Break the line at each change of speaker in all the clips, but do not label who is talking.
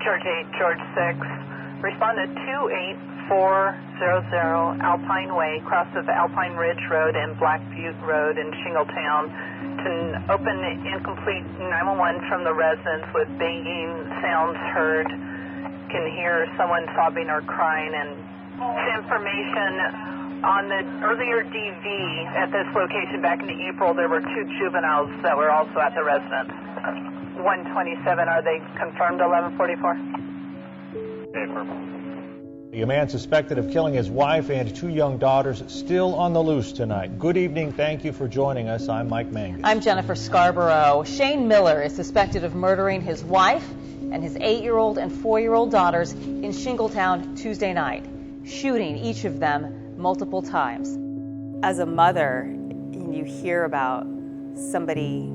George 8, George 6. Respond to 28400 Alpine Way, cross of Alpine Ridge Road and Black Butte Road in Shingletown. To open incomplete 911 from the residents with banging sounds heard. Can hear someone sobbing or crying. And information on the earlier DV at this location back in April, there were 2 juveniles that were also at the residence. 127, are they confirmed 1144?
A man suspected of killing his wife and 2 young daughters still on the loose tonight. Good evening. Thank you for joining us. I'm Mike Mangus.
I'm Jennifer Scarborough. Shane Miller is suspected of murdering his wife and his 8-year-old and 4-year-old daughters in Shingletown Tuesday night, shooting each of them multiple times. As a mother, you hear about somebody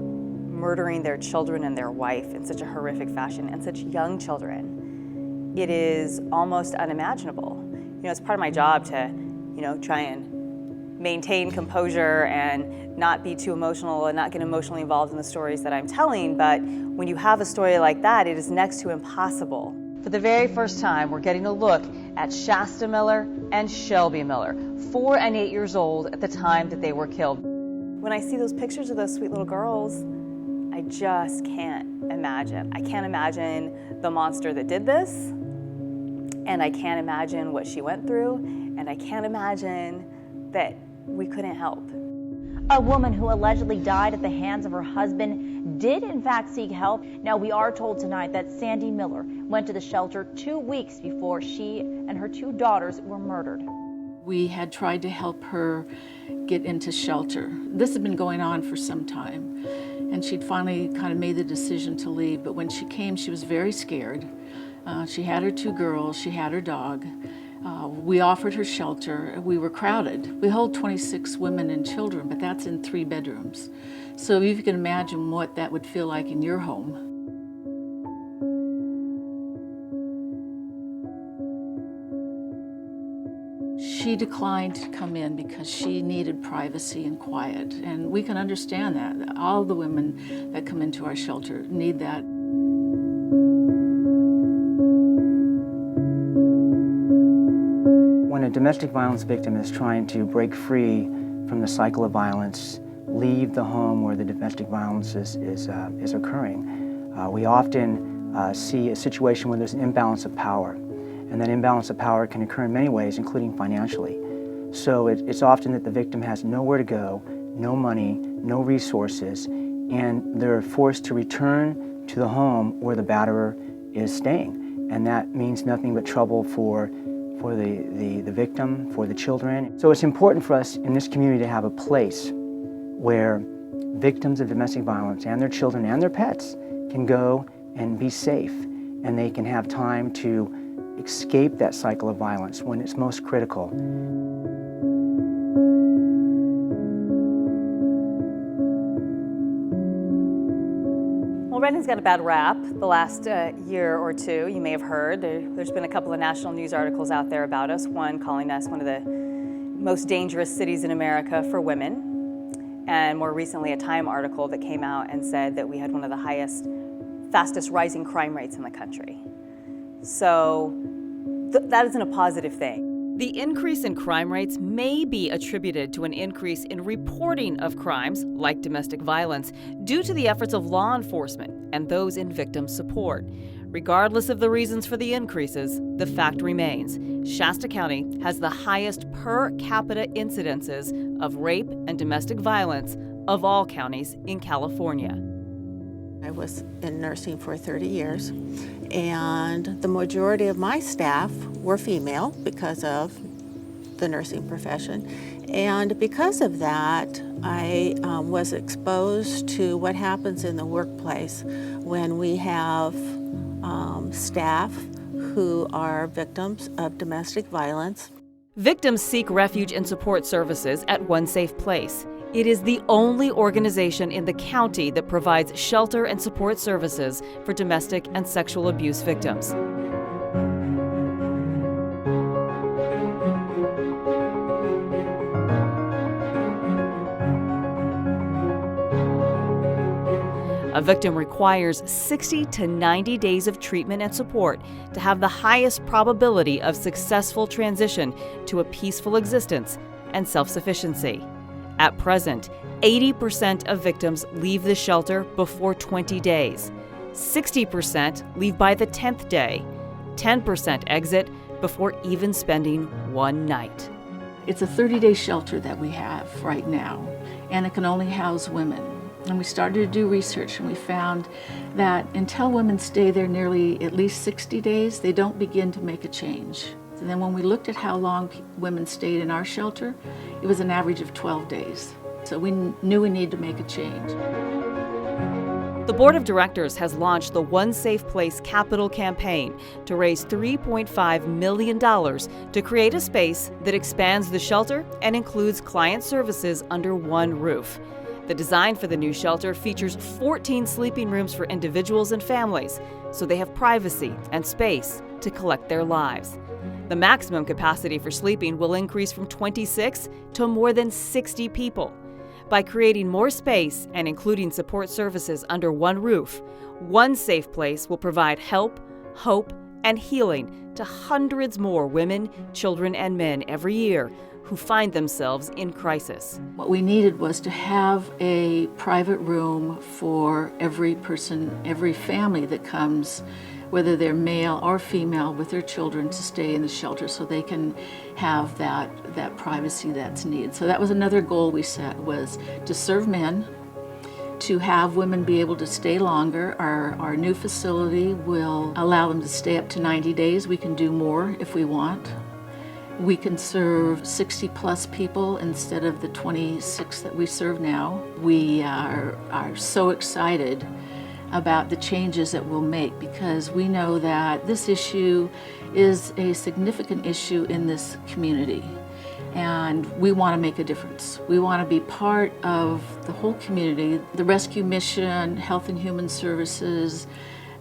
murdering their children and their wife in such a horrific fashion, and such young children. It is almost unimaginable. You know, it's part of my job to, try and maintain composure and not be too emotional and not get emotionally involved in the stories that I'm telling. But when you have a story like that, it is next to impossible. For the very first time, we're getting a look at Shasta Miller and Shelby Miller, 4 and 8 years old at the time that they were killed. When I see those pictures of those sweet little girls, I just can't imagine. I can't imagine the monster that did this. And I can't imagine what she went through, and I can't imagine that we couldn't help.
A woman who allegedly died at the hands of her husband did in fact seek help. Now, we are told tonight that Sandy Miller went to the shelter 2 weeks before she and her 2 daughters were murdered.
We had tried to help her get into shelter. This had been going on for some time, and she'd finally kind of made the decision to leave, but when she came, she was very scared. She had her 2 girls, she had her dog. We offered her shelter. We were crowded. We hold 26 women and children, but that's in 3 bedrooms. So you can imagine what that would feel like in your home. She declined to come in because she needed privacy and quiet, and we can understand that. All the women that come into our shelter need that.
When a domestic violence victim is trying to break free from the cycle of violence, leave the home where the domestic violence is occurring, we often see a situation where there's an imbalance of power. And that imbalance of power can occur in many ways, including financially. So it's often that the victim has nowhere to go, no money, no resources, and they're forced to return to the home where the batterer is staying. And that means nothing but trouble for the victim, for the children. So it's important for us in this community to have a place where victims of domestic violence and their children and their pets can go and be safe, and they can have time to escape that cycle of violence when it's most critical.
Well, Redding's got a bad rap the last year or two. You may have heard. There's been a couple of national news articles out there about us, one calling us one of the most dangerous cities in America for women, and more recently a Time article that came out and said that we had one of the fastest rising crime rates in the country. So that isn't a positive thing. The increase in crime rates may be attributed to an increase in reporting of crimes like domestic violence due to the efforts of law enforcement and those in victim support. Regardless of the reasons for the increases, the fact remains Shasta County has the highest per capita incidences of rape and domestic violence of all counties in California.
I was in nursing for 30 years, and the majority of my staff were female because of the nursing profession. And because of that, I was exposed to what happens in the workplace when we have staff who are victims of domestic violence.
Victims seek refuge and support services at One Safe Place. It is the only organization in the county that provides shelter and support services for domestic and sexual abuse victims. A
A victim requires 60 to 90 days of treatment and support to have the highest probability of successful transition to a peaceful existence and self-sufficiency. At present, 80% of victims leave the shelter before 20 days. 60% leave by the 10th day. 10% exit before even spending one night.
It's a 30-day shelter that we have right now, and it can only house women. And we started to do research, and we found that until women stay there nearly at least 60 days, they don't begin to make a change. And then when we looked at how long women stayed in our shelter, it was an average of 12 days. So we knew we needed to make a change.
The Board of Directors has launched the One Safe Place Capital Campaign to raise $3.5 million to create a space that expands the shelter and includes client services under one roof. The design for the new shelter features 14 sleeping rooms for individuals and families, so they have privacy and space to collect their lives. The maximum capacity for sleeping will increase from 26 to more than 60 people. By creating more space and including support services under one roof, One Safe Place will provide help, hope, and healing to hundreds more women, children, and men every year who find themselves in crisis.
What we needed was to have a private room for every person, every family that comes, whether they're male or female, with their children, to stay in the shelter so they can have that privacy that's needed. So that was another goal we set, was to serve men, to have women be able to stay longer. Our new facility will allow them to stay up to 90 days. We can do more if we want. We can serve 60 plus people instead of the 26 that we serve now. We are so excited about the changes that we'll make, because we know that this issue is a significant issue in this community, and we want to make a difference. We want to be part of the whole community, the rescue mission, Health and Human Services,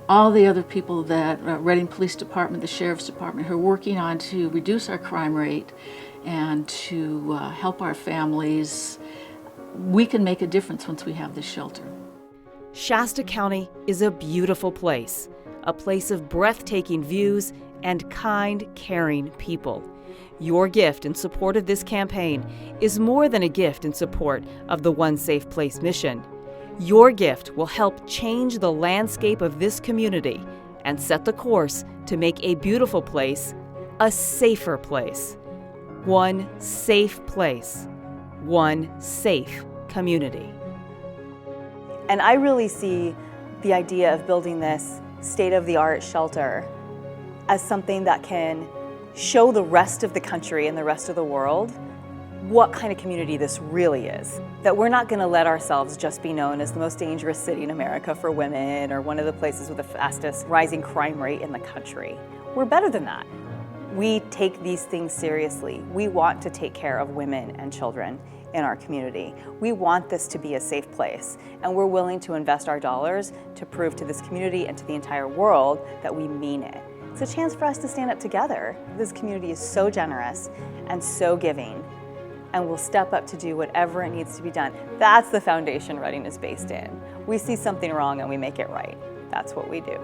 all the other people that Reading Police Department, the Sheriff's Department, who are working on to reduce our crime rate and to help our families. We can make a difference once we have this shelter.
Shasta County is a beautiful place of breathtaking views and kind, caring people. Your gift in support of this campaign is more than a gift in support of the One Safe Place mission. Your gift will help change the landscape of this community and set the course to make a beautiful place a safer place. One safe place. One safe community.
And I really see the idea of building this state-of-the-art shelter as something that can show the rest of the country and the rest of the world what kind of community this really is. That we're not going to let ourselves just be known as the most dangerous city in America for women, or one of the places with the fastest rising crime rate in the country. We're better than that. We take these things seriously. We want to take care of women and children in our community. We want this to be a safe place, and we're willing to invest our dollars to prove to this community and to the entire world that we mean it. It's a chance for us to stand up together. This community is so generous and so giving, and we'll step up to do whatever it needs to be done. That's the foundation Reading is based in. We see something wrong and we make it right. That's what we do.